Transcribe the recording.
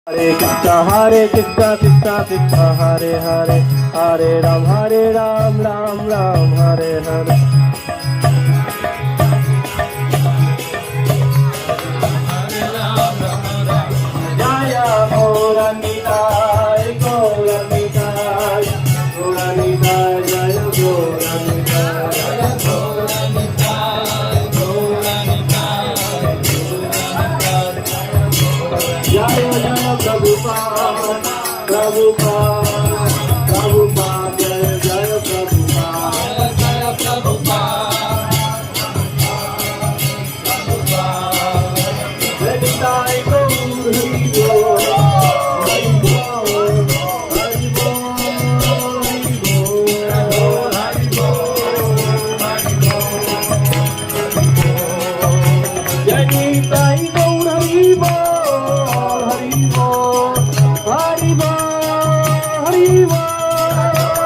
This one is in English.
Hare Krishna Krishna Krishna Hare Hare Hare Ram Ram Ram Hare Hare Jaya Gauranitai Gauranitai Gauranitai Jaya Gauranitai Jaya Gauranitai Gauranitai Jaya Jaya Prabhupada Prabhupada Prabhupada Jaya Jaya Prabhupada Jaya Prabhupada Jai Gaur Hari Bol Hari Bol Hari Bol Hari Bol Hari Bol Jai Nitai Gaur Hari Bol Hari Bol Hari Bol Hari Bol